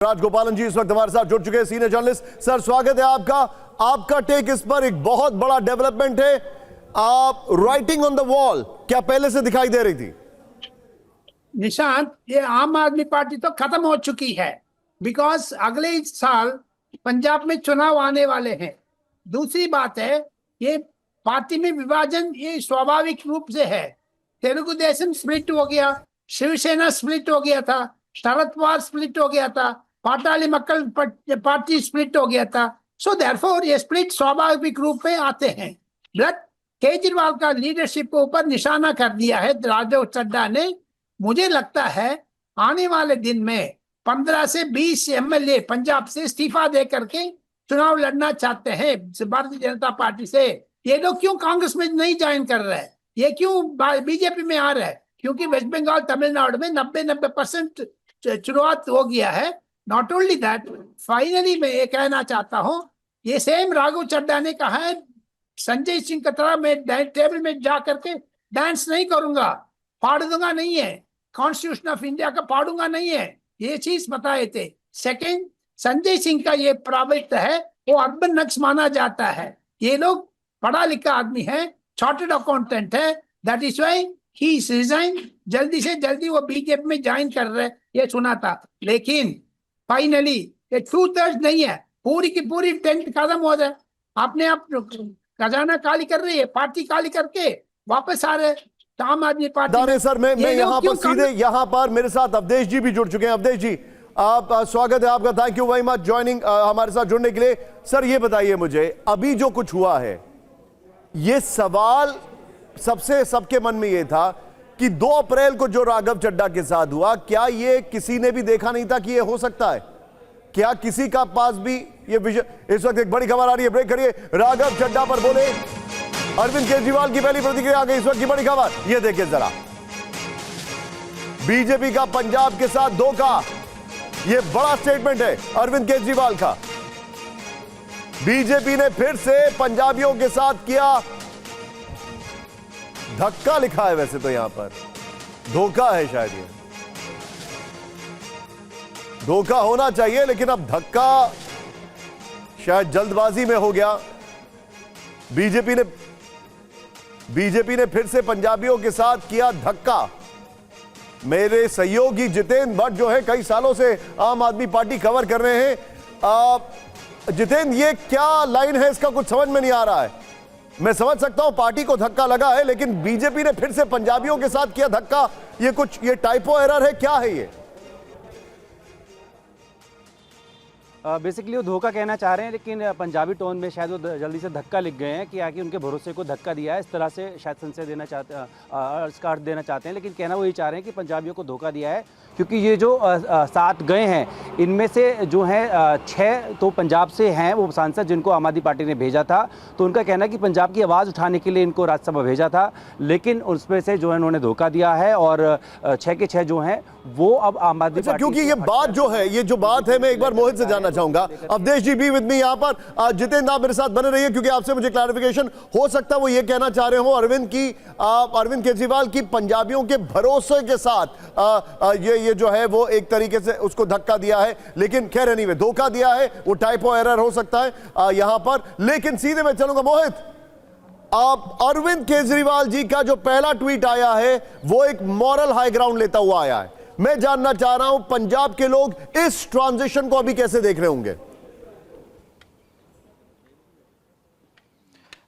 राजगोपालन जी इस वक्त हमारे साथ जुड़ चुके हैं, सीनियर जर्नलिस्ट। सर स्वागत है आपका। आपका टेक इस पर, एक बहुत बड़ा डेवलपमेंट है, आप राइटिंग ऑन द वॉल क्या पहले से दिखाई दे रही थी? निशांत, ये आम आदमी पार्टी तो खत्म हो चुकी है, बिकॉज अगले साल पंजाब में चुनाव आने वाले हैं। दूसरी बात है, ये पार्टी में विभाजन ये स्वाभाविक रूप से है। तेलुगु देशम स्प्लिट हो गया, शिवसेना स्प्लिट हो गया था, शरद पवार स्प्लिट हो गया था, पाटाली मक्कल पार्टी स्प्लिट हो गया था। सो देयरफॉर ये स्प्लिट स्वाभाविक रूप में आते हैं। बट केजरीवाल का लीडरशिप के ऊपर निशाना कर दिया है राघव चड्ढा ने। मुझे लगता है आने वाले दिन में 15 से 20 एमएलए पंजाब से इस्तीफा दे करके चुनाव लड़ना चाहते हैं भारतीय जनता पार्टी से। ये लोग क्यों कांग्रेस में नहीं ज्वाइन कर रहे हैं, ये क्यों बीजेपी में आ रहे हैं? क्योंकि वेस्ट बंगाल तमिलनाडु में 90% शुरुआत हो गया है। नॉट ओनली दैट, फाइनली मैं ये कहना चाहता हूँ, ये सेम राघव चड्ढा ने कहा है संजय सिंह की तरह मैं टेबल में जा करके डांस नहीं करूंगा, फाड़ दूंगा नहीं है, कॉन्स्टिट्यूशन ऑफ इंडिया का फाड़ूंगा नहीं है, ये चीज बताए थे। सेकंड, संजय सिंह का ये प्रवृत्ति है, वो अर्बन नक्स माना जाता है। ये लोग पढ़ा लिखा आदमी है, चार्टर्ड अकाउंटेंट है, that is why he resign. जल्दी से जल्दी वो बीजेपी में ज्वाइन कर रहे, ये सुना था। लेकिन फाइनली ये 2/3 नहीं है, पूरी की पूरी टेंट खत्म हो जाए, अपने आप खजाना खाली कर रही है, पार्टी खाली करके वापस आ रहे आम आदमी पार्टी। सर मैं यहाँ पर सीधे यहाँ पर मेरे साथ अवधेश जी भी जुड़ चुके हैं। अवधेश जी, आप स्वागत है आपका, thank you very much joining हमारे साथ जुड़ने के लिए। सर ये बताइए मुझे, अभी जो कुछ हुआ है, ये सवाल सबके मन में ये था कि 2 अप्रैल को जो राघव चड्ढा के साथ हुआ, क्या ये किसी ने भी देखा नहीं था कि ये हो सकता है? क्या किसी का पास भी ये विजन? इस वक्त एक बड़ी खबर आ रही है, ब्रेक करिए। राघव चड्ढा पर बोले अरविंद केजरीवाल की पहली प्रतिक्रिया आ गई। इस वक्त की बड़ी खबर ये देखिए जरा, बीजेपी का पंजाब के साथ धोखा, ये बड़ा स्टेटमेंट है अरविंद केजरीवाल का। बीजेपी ने फिर से पंजाबियों के साथ किया धक्का, लिखा है वैसे तो यहां पर धोखा है, शायद ये धोखा होना चाहिए, लेकिन अब धक्का शायद जल्दबाजी में हो गया। बीजेपी ने फिर से पंजाबियों के साथ किया धक्का। मेरे सहयोगी जितेंद्र भट्ट जो है कई सालों से आम आदमी पार्टी कवर कर रहे हैं। जितेंद्र, ये क्या लाइन है, इसका कुछ समझ में नहीं आ रहा है। मैं समझ सकता हूं पार्टी को धक्का लगा है, लेकिन बीजेपी ने फिर से पंजाबियों के साथ किया धक्का, ये टाइपो एरर है, क्या है ये? बेसिकली वो धोखा कहना चाह रहे हैं, लेकिन पंजाबी टोन में शायद वो जल्दी से धक्का लिख गए हैं कि आके उनके भरोसे को धक्का दिया है, इस तरह से शायद संशय देना चाहते हैं, इसका अर्थ देना चाहते हैं। लेकिन कहना वो ये चाह रहे हैं कि पंजाबियों को धोखा दिया है, क्योंकि ये जो 7 गए हैं, इनमें से जो हैं 6 तो पंजाब से हैं, वो सांसद जिनको आम आदमी पार्टी ने भेजा था। तो उनका कहना है कि पंजाब की आवाज़ उठाने के लिए इनको राज्यसभा भेजा था, लेकिन उसमें से जो है उन्होंने धोखा दिया है, और 6 के 6 जो हैं वो अब आम आदमी पार्टी। क्योंकि ये बात जो है, ये जो बात है, मैं एक बार मोहित से जानना चाहूंगा। अवधेश जी भी विद मी यहां पर। जितेंद्र, आप मेरे साथ बने रहिए, क्योंकि आपसे मुझे क्लैरिफिकेशन हो सकता है वो ये कहना चाह रहे हो अरविंद केजरीवाल की पंजाबियों के भरोसे के साथ ये जो है वो एक तरीके से उसको धक्का दिया है, लेकिन खैर एनीवे धोखा दिया है, वो टाइपो एरर हो सकता है यहां पर। लेकिन सीधे मैं चलूंगा मोहित, अरविंद केजरीवाल जी का जो पहला ट्वीट आया है वो एक मॉरल हाई ग्राउंड लेता हुआ आया है। मैं जानना चाह रहा हूं पंजाब के लोग इस ट्रांजिशन को अभी कैसे देख रहे होंगे?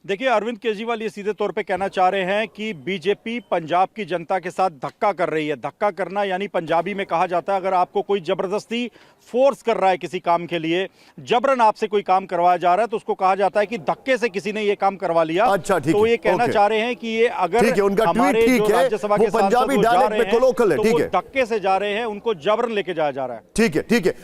देखिए, अरविंद केजरीवाल ये सीधे तौर पे कहना चाह रहे हैं कि बीजेपी पंजाब की जनता के साथ धक्का कर रही है। धक्का करना यानी पंजाबी में कहा जाता है, अगर आपको कोई जबरदस्ती फोर्स कर रहा है किसी काम के लिए, जबरन आपसे कोई काम करवाया जा रहा है, तो उसको कहा जाता है कि धक्के से किसी ने ये काम करवा लिया। अच्छा, ठीक तो है, ये कहना चाह रहे हैं कि ये अगर हमारे जो राज्यसभा के सांसद जा रहे हैं, तो वो धक्के से जा रहे हैं, उनको जबरन लेके जाया जा रहा है। ठीक है।